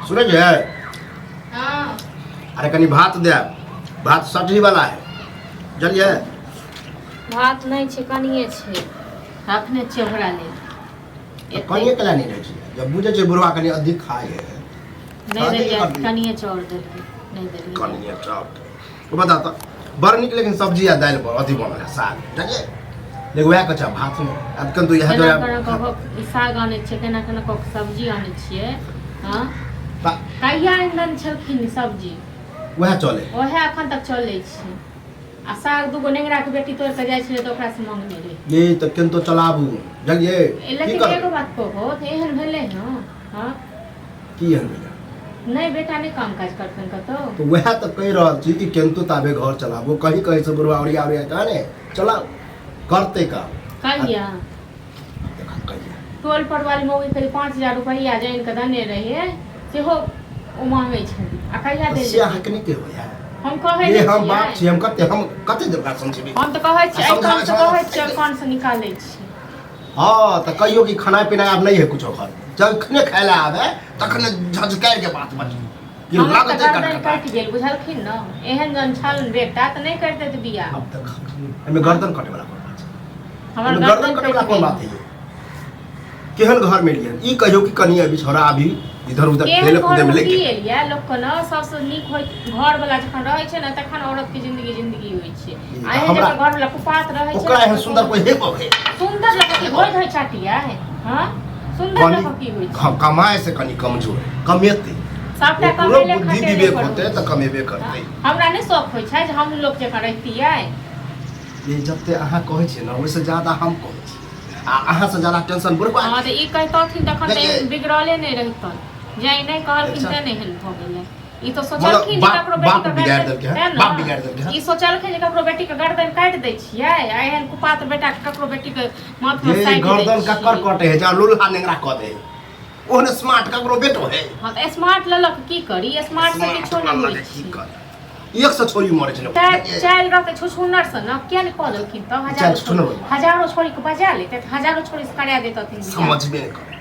सुने जे हाँ अरे कनी भात दे भात सब्जी वाला है जलिए भात नहीं छे कनिए छे रखने छे ओकरा ले तो कनिए कला नहीं रहे छी जब बुझे छे बुढ़वा कनी अधिक खाए है नहीं देलिए कनिए चाउर देलिए नहीं देलिए कनिए चाउर तो बता तो बड़ निक लेकिन सब्जी आ दाल अथी बनल है साग जलिए देखो वह कच्चा भात में अब कन तो यह जो केना साग आने छे केना केना क सब्जी आने छिए हां कहिया इंधन छलखिन सब्जी वह चले ओहे अखन तक चले छी आ साग दुगो नेंगरा के बेटी तोड़ के जाय छले तो ओकरा से मांगने रे ये तो केन तो चलाबू जलिए लेकिन एगो बात कहो एहन भेले हां हां की हन भेले नहीं बेटा नहीं काम काज करतन कतो तो वह तो कह रहल छी कि केन तो ताबे घर चलाबो कहीं कहीं से बुढ़वा औरिया औरिया जाने चलाओ करते काम कहिया देखा कहिया टोल पर वाली मौगी करीब 5000 रुपया जैन के दने रहे से हो ओ मांगे छै आ कहिया दे से अहाँ के नहीं के होया हम कहै ये हम बाप छी हम कते देबा समझबी हम तो कहै छी ए काम से कहै छी कान से निकालै छी हां तो कहियो कि खाना पीना अब नहीं है कुछ घर जब खने खायला आवे तखने झझकार के बात बच ये लागत है काट गेल बुझलखिन न एहन जन छल बेटा त नहीं करते त बिया अब तक एमे गर्दन कटे वाला कोन बात है हमर गर्दन कटे वाला कोन बात है केहन घर में लियन ई कहियो कि कनिया बिछोरा अभी इधर उधर खेले कूदे में लेके एलिया लोग को न सबसे नीक होय घर वाला जखन रहै छै न तखन औरत के जिंदगी होय छै आ एहन जकर घर वाला कुपात रहै छै ओकरा एहन सुंदर कोई हे बहे सुंदर लगत होय छै चाटिया है हां सुंदर लगत की होय छै कमाए से कनी कमजोर कमेते सबटा कमेले बुद्धि विवेक होते त कमेबे करते हमरा नै शौक होय छै जे हम लोग जका रहतियै ये जते अहाँ कहै छी न ओइसे ज्यादा हम कहै छी आ अहाँ से ज्यादा टेंशन बुढ़वा हां त ई कहतथिन तखन त बिगड़ले नै रहितन जाई नै कहलखिन त नै हेन भ गेलै ई तो सोचलखिन जे ककरो बेटी के बिगाड़ देलकै है बाप बिगाड़ देलकै है ई सोचलखिन जे ककरो बेटी के गर्दन काट दै छियै आ एहन कुपात बेटा के ककरो बेटी के माथ में साइड दे गर्दन ककर कटे है जा लुल्हा नेंगरा क दे ओने स्मार्ट ककरो बेटो है हां त स्मार्ट ललक की करी स्मार्ट से किछो नै होय छै एक से छोरी मरे छै चाइल रहते छुछुनर से न किया नै क देलखिन त हजारों छोरी के बजा लेते हजारों छोरी से करा देतथिन समझ में नै करे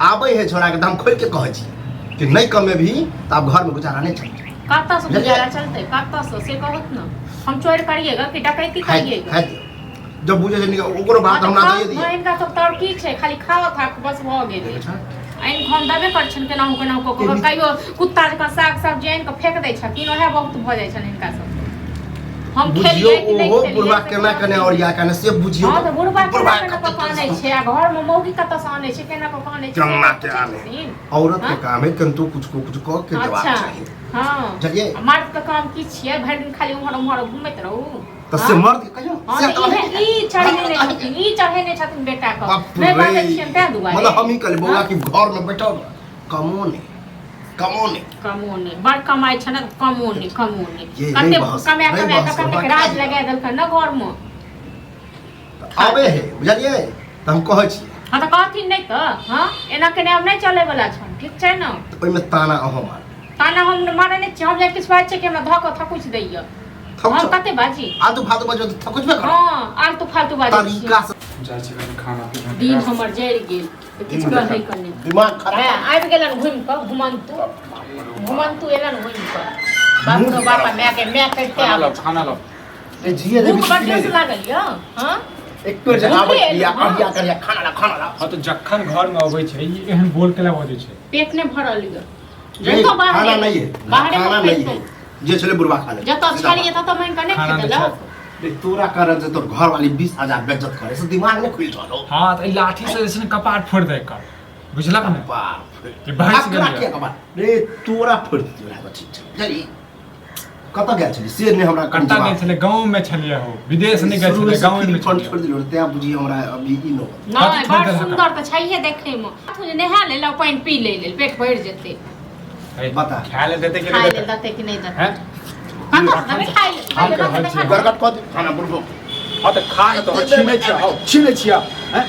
आबै है छोरा के दाम खोल के कहै छी कि नहीं कमे भी त अब घर में गुजारा नहीं चलते कत्ता से गुजारा चलते कत्ता से कहत न हम चोर करिएगा कि डकैती करिएगा जब बुझे जे ओकरो बात हमरा दे दिए इनका तो तौर की छै खाली खावत था बस भ गेल आइन हम दबे कर छन केना को कहियो कुत्ता जका साग सब्जी आइन के फेक दै छथिन ओहे बहुत भ जाय छन इनका सब हम खेलिए कि नहीं खेलिए बुढ़वा केना कने और या कने से बुझियो हां त बुढ़वा केना पकाने छै आ घर में मौगी कत्ता से आने छै केना पकाने छै केना के आने औरत के काम है किंतु कुछ क के जवाब चाहिए हां चलिए मर्द के काम की छियै भरि दिन खाली उम्हर घुमैत रहू त से मर्द कहियो से तो ई चढ़ेने छथिन बेटा को मैं बात छियन ते दुआरे मतलब हम ही कहले बौआ कि घर में बैठो कमोने बड़ कमाई छ न कमोने कते कमे राज लगा देलक न घर में आबे है बुझलिए त हम कहै छी हां त कहथिन नै त हां एना केने अब नै चले वाला छन ठीक छै न ओइ में ताना अहो मार ताना हम मारे नै छी हम जे किछ बात छै कि हमरा धक थकुच दैय हम कते बाजी आलतू फालतू बाजो त थकुच में कर हां आलतू फालतू बाजी तरीका से जाय छै खाना पीना दिन हमर जरि गेल किछ कर नै करने दिमाग खराब आबि गेलन घुम क घुमंतु एलन घुम क बाप रो बापा मैं करते आब खाना लो ए जिए दे भूख बड्ड लागल य हां एक तो जे आबै या अहिया करिया खाना ला हां तो जखन घर में आबै छै ई एहन बोल केला बजै छै पेट नै भरल य जब तो बाहर खाना नहीं है खाना नहीं है जे चले बुढ़वा खा ले जत छलिए तत मैं कने खेतला तोरा कारण से तोर घर वाली 20000 बेइज्जत करे से दिमाग नै खुल रहलो हां त लाठी से जैसे कपाट फोड़ दे कर बुझला का बाप ये बहस के कपाट रे तोरा फोड़ दे तोरा ठीक छै चली कत गेल छली से नै हमरा कत्ता गेल छले गांव में छलिए हो विदेश नै गेल छले गांव में फोन छोड़ दिलो ते बुझी हमरा अभी ई नो नहीं बड़ सुंदर त छैहे देखे में तू जे नहा ले लो पानी पी ले पेट भर जेते बता खा ले देते कि नहीं देते हैं गरगट क खाना बुढ़बो हां त खा तो छीने छिया हैं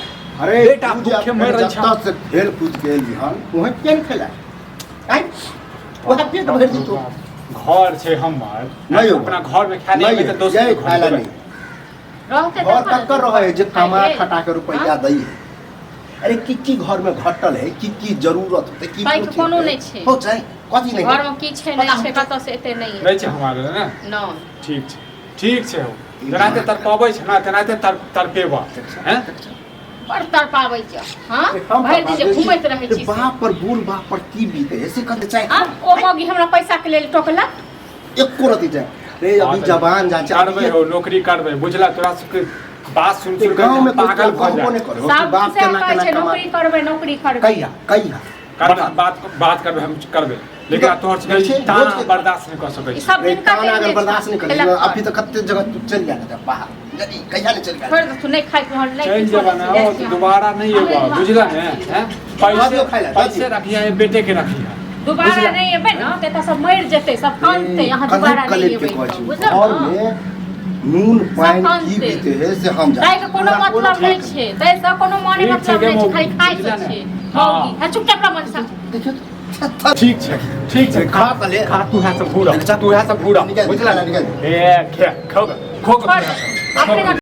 अरे बेटा भूखे मर रह छ से खेल कूद के एली हन ओहे केन खेला आई ओहे पेट भर दी तो घर छै हमर नहीं अपना घर में खाने में तो दोस्त खाला नहीं रहते और तक कर रहे जे कमा खटा के रुपया दई अरे की घर में घटल है की जरूरत होते की ताई के कोनो नहीं छै हो जाए कथी नहीं घर में की छै नहीं छै कत से एते नहीं है नहीं छै हमारे ना नहीं ठीक छै हो जनाते तर पाबै छै ना तनाते तर पेबा हैं बड़ तरपाबै छै हां भरि दिन जे घुमैत रहै छी बाप पर बूढ़ बाप पर की बीते ऐसे कहते चाहे हां ओ मौगी हमरा पैसा के लेल टोकला एको रति जाए रे अभी जवान जा करबै हो नौकरी करबै बुझला तोरा सबके बात सुन के गांव में पागल पागल हो कोने जा करो सब बाप से केना कहै छै केना नौकरी करबै कहिया बात करबै हम करबै लेकिन तोहर से ताना बर्दाश्त नहीं कर सकै ई छी सब दिन का अगर बर्दाश्त नहीं कर अभी तो कते जगह तू चल गया था बाहर जदी कहिया नहीं चल गया छोड़ तू नहीं खाई तू नहीं चल जेबा ना हो तो दोबारा नहीं होगा बुझला ने हैं पैसे रखिया है बेटे के रखिया दोबारा नहीं एबै ना ते सब मर जेतै सब कांदते यहाँ दोबारा नहीं एबै बुझल और में नून पानी की बीते है से हम ताई के कोनो मतलब नहीं छै ताई से कोनो माने मतलब नहीं छै खाली खाई छै मौगी है चुपचाप रह मन सा देखियो ठीक छै खा पले खा तू है सब भूरा बुझला ए खे खो अपने